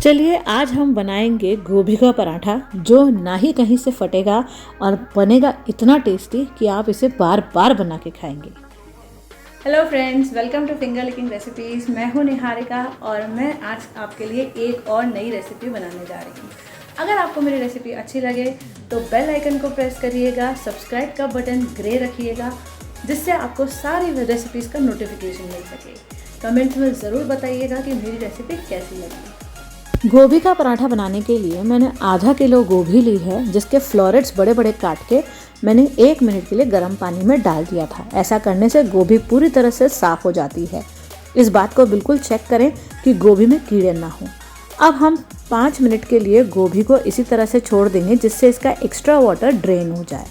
चलिए आज हम बनाएंगे गोभी का पराठा जो ना ही कहीं से फटेगा और बनेगा इतना टेस्टी कि आप इसे बार बार बना के खाएंगे। Hello friends, welcome to finger licking recipes. मैं हूं निहारिका और मैं आज आपके लिए एक और नई रेसिपी बनाने जा रही हूं। अगर आपको मेरी रेसिपी अच्छी लगे तो बेल आइकन को प्रेस करिएगा, सब्सक्राइब का बटन ग्रे रखिएगा जिससे आपको सारी रेसिपीज़ का नोटिफिकेशन मिल सके। कमेंट्स में ज़रूर बताइएगा कि मेरी रेसिपी कैसी लगी। गोभी का पराठा बनाने के लिए मैंने आधा किलो गोभी ली है, जिसके फ्लोरेट्स बड़े बड़े काट के मैंने 1 मिनट के लिए गर्म पानी में डाल दिया था। ऐसा करने से गोभी पूरी तरह से साफ़ हो जाती है। इस बात को बिल्कुल चेक करें कि गोभी में कीड़े ना हो। अब हम 5 मिनट के लिए गोभी को इसी तरह से छोड़ देंगे जिससे इसका एक्स्ट्रा वाटर ड्रेन हो जाए।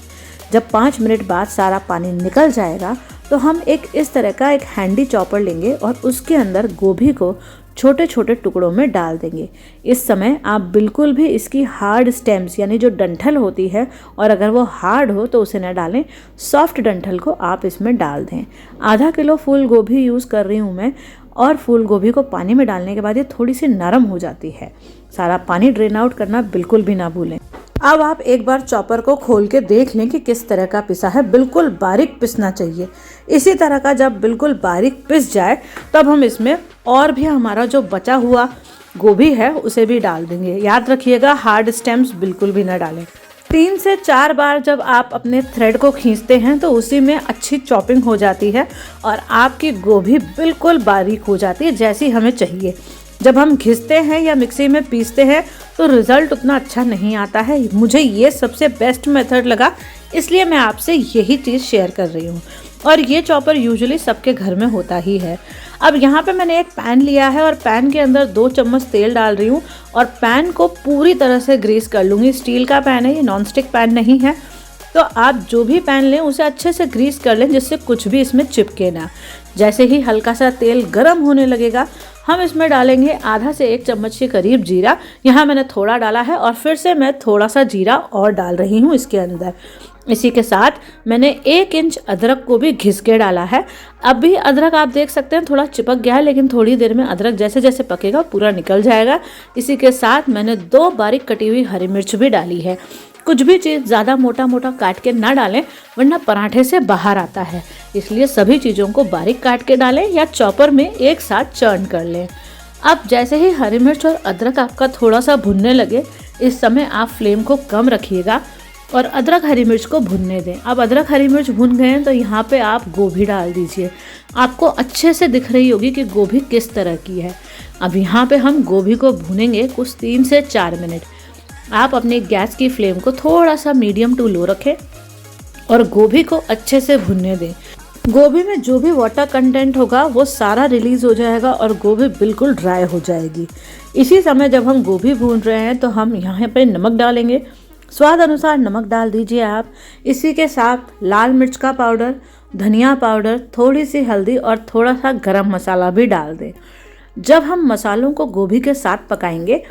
जब 5 मिनट बाद सारा पानी निकल जाएगा तो हम इस तरह का एक हैंडी चॉपर लेंगे और उसके अंदर गोभी को छोटे छोटे टुकड़ों में डाल देंगे। इस समय आप बिल्कुल भी इसकी हार्ड स्टेम्स यानी जो डंठल होती है, और अगर वो हार्ड हो तो उसे न डालें, सॉफ्ट डंठल को आप इसमें डाल दें। आधा किलो फूल गोभी यूज़ कर रही हूँ मैं, और फूल गोभी को पानी में डालने के बाद ये थोड़ी सी नरम हो जाती है। सारा पानी ड्रेन आउट करना बिल्कुल भी ना भूलें। अब आप एक बार चॉपर को खोल के देख लें कि किस तरह का पिसा है। बिल्कुल बारीक पिसना चाहिए। इसी तरह का जब बिल्कुल बारीक पिस जाए तब हम इसमें और भी हमारा जो बचा हुआ गोभी है उसे भी डाल देंगे। याद रखिएगा हार्ड स्टेम्स बिल्कुल भी ना डालें। 3 से 4 बार जब आप अपने थ्रेड को खींचते हैं तो उसी में अच्छी चॉपिंग हो जाती है और आपकी गोभी बिल्कुल बारीक हो जाती है जैसी हमें चाहिए। जब हम घिसते हैं या मिक्सी में पीसते हैं तो रिज़ल्ट उतना अच्छा नहीं आता है। मुझे ये सबसे बेस्ट मेथड लगा, इसलिए मैं आपसे यही चीज़ शेयर कर रही हूँ। और ये चॉपर यूजुअली सबके घर में होता ही है। अब यहाँ पे मैंने एक पैन लिया है और पैन के अंदर 2 चम्मच तेल डाल रही हूँ और पैन को पूरी तरह से ग्रीस कर लूँगी। स्टील का पैन है, ये नॉन स्टिक पैन नहीं है। तो आप जो भी पैन लें उसे अच्छे से ग्रीस कर लें जिससे कुछ भी इसमें चिपके ना। जैसे ही हल्का सा तेल गर्म होने लगेगा हम इसमें डालेंगे आधा से 1 चम्मच के करीब जीरा। यहाँ मैंने थोड़ा डाला है और फिर से मैं थोड़ा सा जीरा और डाल रही हूँ इसके अंदर। इसी के साथ मैंने 1 इंच अदरक को भी घिस के डाला है। अब भी अदरक आप देख सकते हैं थोड़ा चिपक गया है, लेकिन थोड़ी देर में अदरक जैसे जैसे पकेगा पूरा निकल जाएगा। इसी के साथ मैंने 2 बारीक कटी हुई हरी मिर्च भी डाली है। कुछ भी चीज़ ज़्यादा मोटा मोटा काट के ना डालें वरना पराठे से बाहर आता है, इसलिए सभी चीज़ों को बारीक काट के डालें या चॉपर में एक साथ चर्न कर लें। अब जैसे ही हरी मिर्च और अदरक आपका थोड़ा सा भुनने लगे, इस समय आप फ्लेम को कम रखिएगा और अदरक हरी मिर्च को भुनने दें। अब अदरक हरी मिर्च भुन गए हैं तो यहाँ पे आप गोभी डाल दीजिए। आपको अच्छे से दिख रही होगी कि गोभी किस तरह की है। अब यहाँ पे हम गोभी को भुनेंगे कुछ 3 से 4 मिनट। आप अपने गैस की फ्लेम को थोड़ा सा मीडियम टू लो रखें और गोभी को अच्छे से भुनने दें। गोभी में जो भी वाटर कंटेंट होगा वो सारा रिलीज़ हो जाएगा और गोभी बिल्कुल ड्राई हो जाएगी। इसी समय जब हम गोभी भून रहे हैं तो हम यहाँ पे नमक डालेंगे। स्वाद अनुसार नमक डाल दीजिए आप। इसी के साथ लाल मिर्च का पाउडर, धनिया पाउडर, थोड़ी सी हल्दी और थोड़ा सा गरम मसाला भी डाल दें। जब हम मसालों को गोभी के साथ पकाएंगे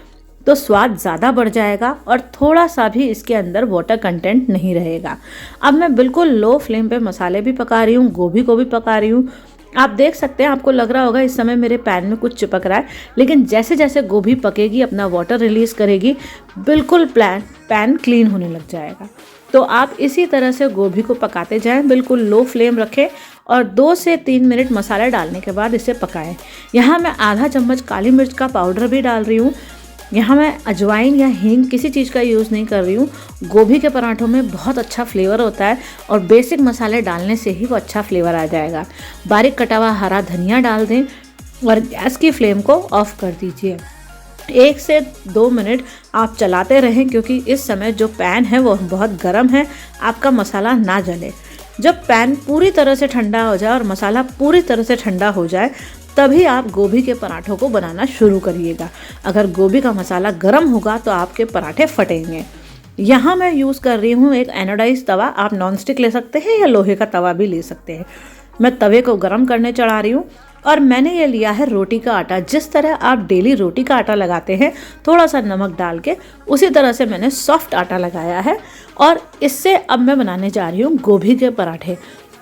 तो स्वाद ज़्यादा बढ़ जाएगा और थोड़ा सा भी इसके अंदर वाटर कंटेंट नहीं रहेगा। अब मैं बिल्कुल लो फ्लेम पे मसाले भी पका रही हूँ, गोभी को भी पका रही हूँ। आप देख सकते हैं, आपको लग रहा होगा इस समय मेरे पैन में कुछ चिपक रहा है, लेकिन जैसे जैसे गोभी पकेगी अपना वाटर रिलीज़ करेगी बिल्कुल पैन क्लीन होने लग जाएगा। तो आप इसी तरह से गोभी को पकाते जाएं, बिल्कुल लो फ्लेम रखें और 2 से 3 मिनट मसाला डालने के बाद इसे पकाएं। यहाँ मैं आधा चम्मच काली मिर्च का पाउडर भी डाल रही हूँ। यहाँ मैं अजवाइन या हींग किसी चीज़ का यूज़ नहीं कर रही हूँ। गोभी के पराठों में बहुत अच्छा फ्लेवर होता है और बेसिक मसाले डालने से ही वो अच्छा फ्लेवर आ जाएगा। बारीक कटा हुआ हरा धनिया डाल दें और गैस की फ्लेम को ऑफ कर दीजिए। 1 से 2 मिनट आप चलाते रहें क्योंकि इस समय जो पैन है वो बहुत गर्म है, आपका मसाला ना जले। जब पैन पूरी तरह से ठंडा हो जाए और मसाला पूरी तरह से ठंडा हो जाए तभी आप गोभी के पराठों को बनाना शुरू करिएगा। अगर गोभी का मसाला गर्म होगा तो आपके पराठे फटेंगे। यहाँ मैं यूज़ कर रही हूँ एक एनोडाइज तवा। आप नॉन स्टिक ले सकते हैं या लोहे का तवा भी ले सकते हैं। मैं तवे को गर्म करने चढ़ा रही हूँ और मैंने ये लिया है रोटी का आटा। जिस तरह आप डेली रोटी का आटा लगाते हैं थोड़ा सा नमक डाल के, उसी तरह से मैंने सॉफ्ट आटा लगाया है और इससे अब मैं बनाने जा रही हूँ गोभी के पराठे।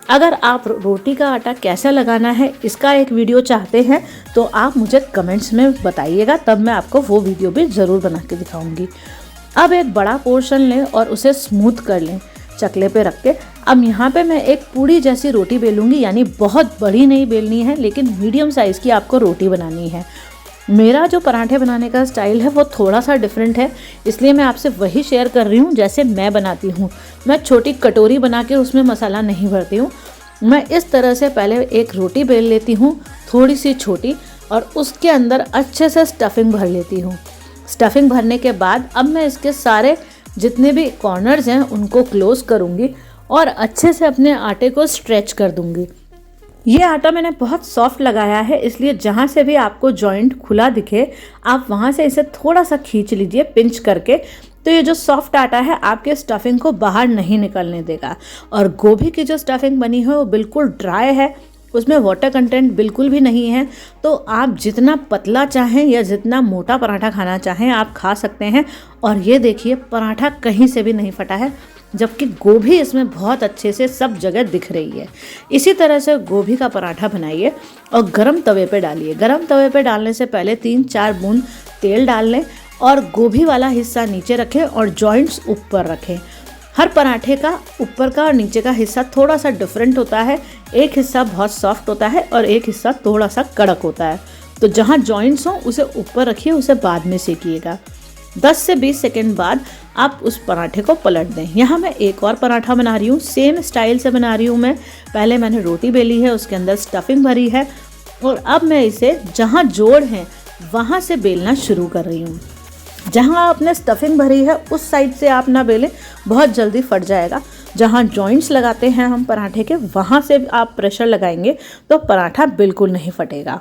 अगर आप रोटी का आटा कैसा लगाना है इसका एक वीडियो चाहते हैं तो आप मुझे कमेंट्स में बताइएगा, तब मैं आपको वो वीडियो भी ज़रूर बना के दिखाऊंगी। अब एक बड़ा पोर्शन लें और उसे स्मूथ कर लें चकले पे रख के। अब यहाँ पे मैं एक पूड़ी जैसी रोटी बेलूंगी, यानी बहुत बड़ी नहीं बेलनी है लेकिन मीडियम साइज़ की आपको रोटी बनानी है। मेरा जो पराठे बनाने का स्टाइल है वो थोड़ा सा डिफरेंट है, इसलिए मैं आपसे वही शेयर कर रही हूँ जैसे मैं बनाती हूँ। मैं छोटी कटोरी बना के उसमें मसाला नहीं भरती हूँ। मैं इस तरह से पहले एक रोटी बेल लेती हूँ थोड़ी सी छोटी, और उसके अंदर अच्छे से स्टफिंग भर लेती हूँ। स्टफिंग भरने के बाद अब मैं इसके सारे जितने भी कॉर्नर्स हैं उनको क्लोज करूँगी और अच्छे से अपने आटे को स्ट्रेच कर दूँगी। ये आटा मैंने बहुत सॉफ्ट लगाया है, इसलिए जहाँ से भी आपको जॉइंट खुला दिखे आप वहाँ से इसे थोड़ा सा खींच लीजिए पिंच करके। तो ये जो सॉफ्ट आटा है आपके स्टफिंग को बाहर नहीं निकलने देगा। और गोभी की जो स्टफिंग बनी है वो बिल्कुल ड्राई है, उसमें वाटर कंटेंट बिल्कुल भी नहीं है। तो आप जितना पतला चाहें या जितना मोटा पराठा खाना चाहें आप खा सकते हैं। और ये देखिए पराठा कहीं से भी नहीं फटा है, जबकि गोभी इसमें बहुत अच्छे से सब जगह दिख रही है। इसी तरह से गोभी का पराठा बनाइए और गरम तवे पे डालिए। गरम तवे पे डालने से पहले 3-4 बूंद तेल डाल लें और गोभी वाला हिस्सा नीचे रखें और जॉइंट्स ऊपर रखें। हर पराठे का ऊपर का और नीचे का हिस्सा थोड़ा सा डिफरेंट होता है। एक हिस्सा बहुत सॉफ्ट होता है और एक हिस्सा थोड़ा सा कड़क होता है। तो जहाँ जॉइंट्स हों उसे ऊपर रखिए, उसे बाद में सेकिएगा। 10 से 20 सेकेंड बाद आप उस पराठे को पलट दें। यहाँ मैं एक और पराठा बना रही हूँ, सेम स्टाइल से बना रही हूँ मैं। पहले मैंने रोटी बेली है, उसके अंदर स्टफिंग भरी है और अब मैं इसे जहाँ जोड़ है वहाँ से बेलना शुरू कर रही हूँ। जहाँ आपने स्टफिंग भरी है उस साइड से आप ना बेलें, बहुत जल्दी फट जाएगा। जहाँ जॉइंट्स लगाते हैं हम पराठे के वहाँ से आप प्रेशर लगाएंगे तो पराठा बिल्कुल नहीं फटेगा।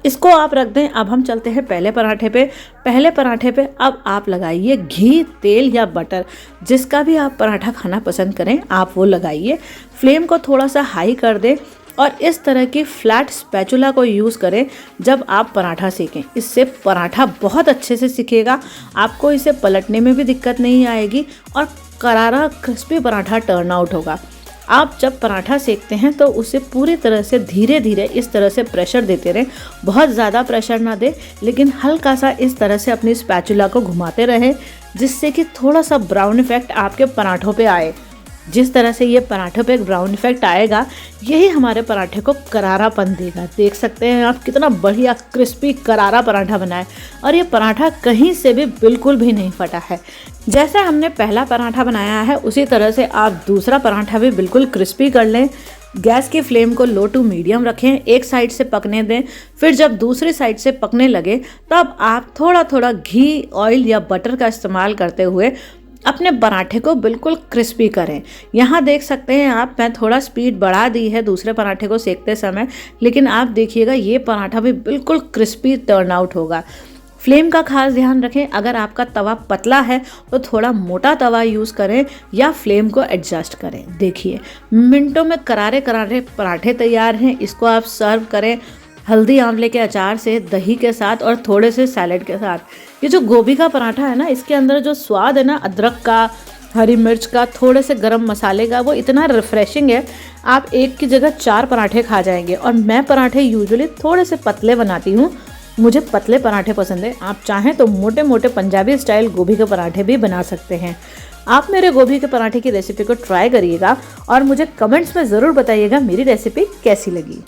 इसको आप रख दें। अब हम चलते हैं पहले पराठे पे। पहले पराठे पे अब आप लगाइए घी, तेल या बटर, जिसका भी आप पराठा खाना पसंद करें आप वो लगाइए। फ्लेम को थोड़ा सा हाई कर दें और इस तरह की फ्लैट स्पैचुला को यूज़ करें जब आप पराठा सेकें। इससे पराठा बहुत अच्छे से सिकेगा, आपको इसे पलटने में भी दिक्कत नहीं आएगी और करारा क्रिस्पी पराठा टर्न आउट होगा। आप जब पराठा सेकते हैं तो उसे पूरी तरह से धीरे धीरे इस तरह से प्रेशर देते रहें। बहुत ज़्यादा प्रेशर ना दें, लेकिन हल्का सा इस तरह से अपनी स्पैचुला को घुमाते रहें, जिससे कि थोड़ा सा ब्राउन इफेक्ट आपके पराठों पे आए। जिस तरह से ये पराठे पे एक ब्राउन इफेक्ट आएगा, यही हमारे पराठे को करारापन देगा। देख सकते हैं आप कितना बढ़िया क्रिस्पी करारा पराठा बना है और ये पराठा कहीं से भी बिल्कुल भी नहीं फटा है। जैसे हमने पहला पराठा बनाया है उसी तरह से आप दूसरा पराठा भी बिल्कुल क्रिस्पी कर लें। गैस की फ्लेम को लो टू मीडियम रखें, एक साइड से पकने दें। फिर जब दूसरी साइड से पकने लगे तब आप थोड़ा थोड़ा घी, ऑयल या बटर का इस्तेमाल करते हुए अपने पराठे को बिल्कुल क्रिस्पी करें। यहाँ देख सकते हैं आप, मैं थोड़ा स्पीड बढ़ा दी है दूसरे पराठे को सेकते समय, लेकिन आप देखिएगा ये पराठा भी बिल्कुल क्रिस्पी टर्न आउट होगा। फ्लेम का खास ध्यान रखें। अगर आपका तवा पतला है तो थोड़ा मोटा तवा यूज़ करें या फ्लेम को एडजस्ट करें। देखिए मिनटों में करारे करारे पराठे तैयार हैं। इसको आप सर्व करें हल्दी आंवले के अचार से, दही के साथ और थोड़े से सैलेड के साथ। ये जो गोभी का पराठा है ना, इसके अंदर जो स्वाद है ना अदरक का, हरी मिर्च का, थोड़े से गरम मसाले का, वो इतना रिफ्रेशिंग है आप एक की जगह 4 पराठे खा जाएंगे। और मैं पराठे यूजुअली थोड़े से पतले बनाती हूँ, मुझे पतले पराठे पसंद है। आप चाहें तो मोटे मोटे पंजाबी स्टाइल गोभी के पराठे भी बना सकते हैं। आप मेरे गोभी के पराठे की रेसिपी को ट्राई करिएगा और मुझे कमेंट्स में ज़रूर बताइएगा मेरी रेसिपी कैसी लगी।